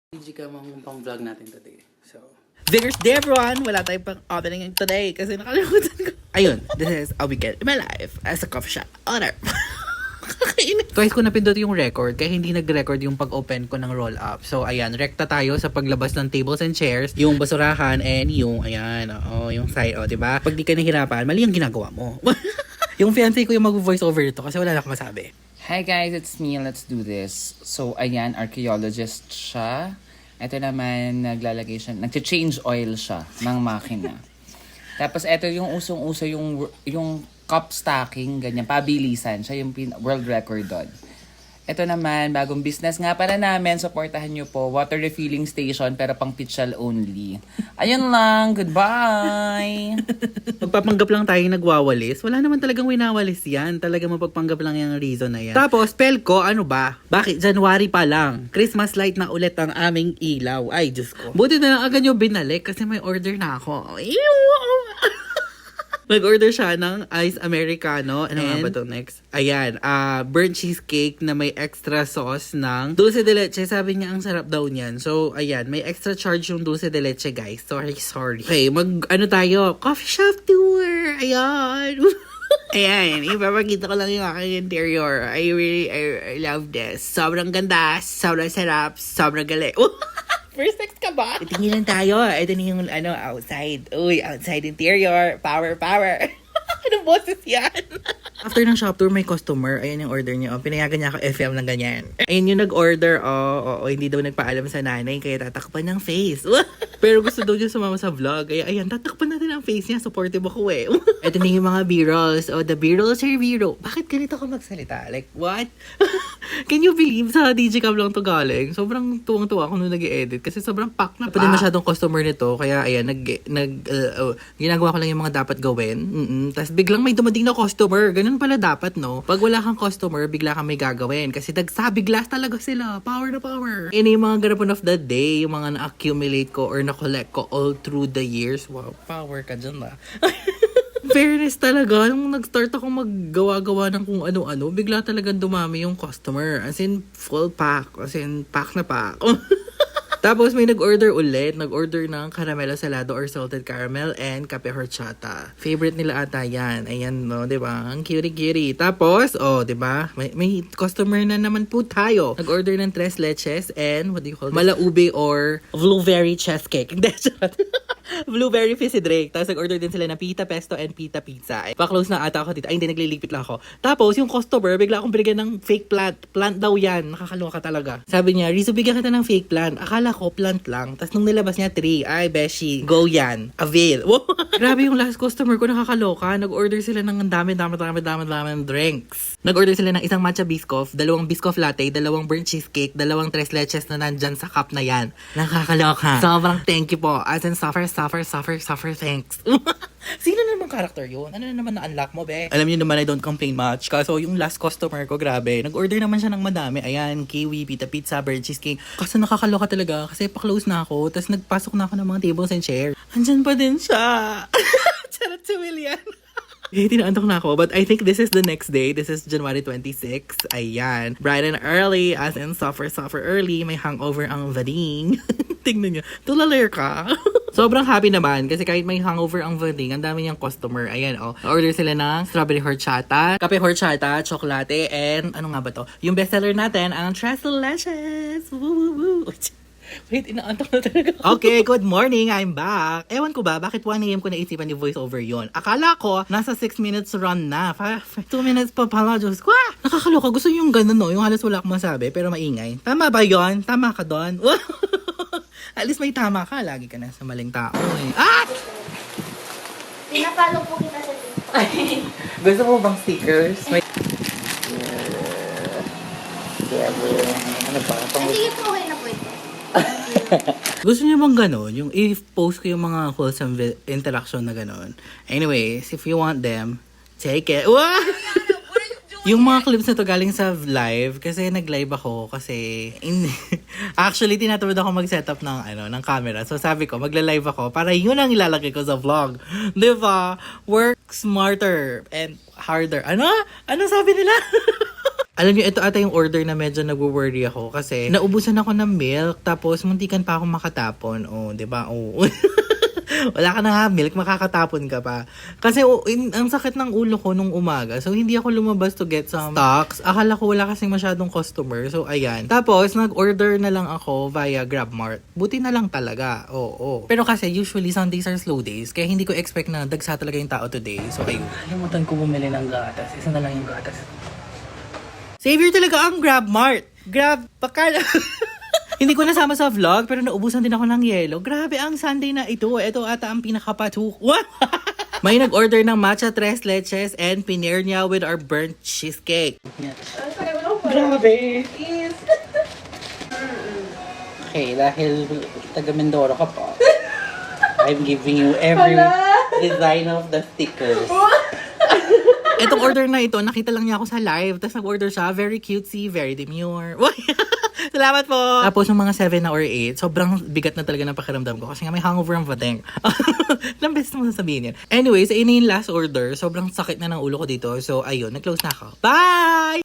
PG ka mang pang-vlog natin today. So, Vigorous day everyone! Wala tayong pang opening today kasi nakalimutan ko. Ayun, this is a weekend in my life as a coffee shop owner. Kakainis. Twice ko napindot yung record kaya hindi nag-record yung pag-open ko ng roll-up. So, ayan, rekta tayo sa paglabas ng tables and chairs, yung basurahan, and yung, ayan, yung side, diba? Pag di ka nahirapan, mali ang ginagawa mo. Yung fiancé ko yung mag-voice over ito kasi wala na akong masabi. Hi guys, it's me. Let's do this. So, ayan, archaeologist siya. Ito naman, naglalagay siya, nag-change oil siya ng makina. Tapos, ito yung usong-uso yung cup stacking, ganyan, pabilisan. Siya yung world record doon. Ito naman, bagong business nga para namin. Supportahan nyo po. Water refilling station, pero pang pitchal only. Ayun lang. Goodbye! Magpapanggap lang tayo nagwawalis. Wala naman talagang winawalis yan. Talagang mapagpanggap lang yung reason na yan. Tapos, Pelco, ano ba? Bakit? January pa lang. Christmas light na ulit ang aming ilaw. Ay, Diyos ko. Buti na lang agad nyo binalik kasi may order na ako. Nag-order siya ng Ice Americano. Ano nga ba to next? Ayan, burnt cheesecake na may extra sauce ng dulce de leche. Sabi niya, ang sarap daw niyan. So, ayan, may extra charge yung dulce de leche, guys. Sorry. Okay, tayo? Coffee shop tour! Ayan! Ayan, ipapakita ko lang yung aking interior. I love this. Sobrang ganda, sobrang sarap, sobrang galing. First sex ka ba? Tingin lang tayo. Ito na yung outside. Uy, outside interior. Power. Anong boses yan? After ng shop tour, may customer. Ayan yung order niya. Pinayagan niya ako FM ng ganyan. Ayun yung nag-order. Hindi daw nagpaalam sa nanay. Kaya tatakpan ng face. Pero gusto daw niya sumama sa vlog. Kaya ayan, tatakpan natin ang face niya. Supportive ako eh. Ito na yung mga B-rolls. The B-rolls are B-roll. Bakit ganito ka magsalita? Like, what? Can you believe sa DJ Cam lang to galing? Sobrang tuwang-tuwa ako nung nag-edit. Kasi sobrang pack na pa. Pwede masyadong customer nito. Kaya ayan, ginagawa ko lang yung mga dapat gawin. Tapos biglang may dumating na customer. Ganun pala dapat, no? Pag wala kang customer, bigla kang may gagawin. Kasi biglas talaga sila. Power na power. Yan yung mga garapon of the day. Yung mga na-accumulate ko or na-collect ko all through the years. Wow, power ka dyan na. Fairness talaga, nung nag-start ako maggawa-gawa ng kung ano-ano, bigla talagang dumami yung customer. As in, full pack. As in, pack na pack. Tapos may nag-order ulit. Nag-order ng caramelo salado or salted caramel and kape horchata. Favorite nila ata yan. Ayan, no? Diba? Ang cutie-cutie. Tapos, diba? May customer na naman po tayo. Nag-order ng tres leches and, what do you call this? Malaube or blueberry cheesecake. Hindi, blueberry fizzy drink. Tapos nag-order din sila ng pita pesto and pita pizza. Pa-close na ata ako dito. Ay, hindi, naglilipit lang ako. Tapos, yung customer, bigla akong binigyan ng fake plant. Plant daw yan. Nakakaloka talaga. Sabi niya, Rizzo, bigyan kita ng fake plant. Akala ko, plant lang. Tapos nung nilabas niya, 3. Ay, beshi. Go yan. Avail. Grabe yung last customer ko. Nakakaloka. Nag-order sila ng dami drinks. Nag-order sila ng isang matcha biscoff, 2 biscoff latte, 2 burnt cheesecake, 2 tres leches na nandyan sa cup na yan. Nakakaloka. Sobrang thank you po. As in, suffer, thanks. Sino naman character yun? Ano na naman na-unlock mo, be? Alam niyo naman, I don't complain much. Kaso yung last customer ko, grabe. Nag-order naman siya ng madami. Ayan, kiwi, pita pizza, burnt cheesecake. Kaso nakakaloka talaga. Kasi pa-close na ako. Tapos nagpasok na ako ng mga tables and chairs. Andyan pa din siya. Charot si William. Tinaantok na ako. But I think this is the next day. This is January 26. Ayan. Bright and early. As in, suffer early. May hangover ang vading. Tingnan nyo. Tulalayer ka. Sobrang happy naman. Kasi kahit may hangover ang vading, ang dami niyang customer. Ayan, order sila ng strawberry horchata, kape horchata, chocolate, and ano nga ba to? Yung bestseller natin, ang tres leches. Woo! Wait, inaantok na talaga. Okay, good morning. I'm back. Ewan ko ba, bakit 1 a.m. ko naisipan yung voiceover yon? Akala ko, nasa 6 minutes run na. 2 minutes pa pala. Diyos ko. Nakakaloka. Gusto yung ganun, no? Yung halos wala akong masabi, pero maingay. Tama ba yon? Tama ka doon? At least may tama ka. Lagi ka na sa maling tao, eh. Pinapalo po kita sa Gusto mo bang stickers? May... Ano ba? Sige po, okay na po ito. Gusto niyo bang ganon? Yung i-post ko yung mga wholesome interaction na ganon. Anyways, if you want them, take it. Yung mga clips na to galing sa live kasi nag-live ako kasi actually tinatamad ako mag-setup ng camera. So sabi ko, magla-live ako para yun ang ilalagay ko sa vlog. 'Di ba? Work smarter and harder. Ano sabi nila? Alam niyo, ito ata yung order na medyo nag-worry ako kasi naubusan ako ng milk tapos muntikan pa ako makatapon. Oh, 'di ba? Oh. Wala ka na nga milk, makakatapon ka pa. Kasi ang sakit ng ulo ko nung umaga. So, hindi ako lumabas to get some stocks. Akala ko wala kasing masyadong customer. So, ayan. Tapos, nag-order na lang ako via GrabMart. Buti na lang talaga. Oo. Pero kasi, usually, Sundays are slow days. Kaya hindi ko expect na dagsa talaga yung tao today. So, ayun. Kalimutan ko bumili ng gatas. Isa na lang yung gatas. Savior talaga ang GrabMart. Grab, bakala. Hindi ko nasama sa vlog, pero naubusan din ako ng yelo. Grabe ang Sunday na ito. Ito ata ang pinakapatuk. May nag-order ng matcha tres leches and pinair niya with our burnt cheesecake. Grabe. Okay, dahil taga Mindoro ka pa, I'm giving you every design of the stickers. Itong order na ito, nakita lang niya ako sa live. Tapos nag-order siya. Very cutesy, very demure. Salamat po! Tapos ng mga 7 na or 8, sobrang bigat na talaga ng pakiramdam ko. Kasi nga may hangover ang vateng. Ilang beses mo sasabihin yan. Anyways, yun yung last order. Sobrang sakit na ng ulo ko dito. So, ayun, nag-close na ako. Bye!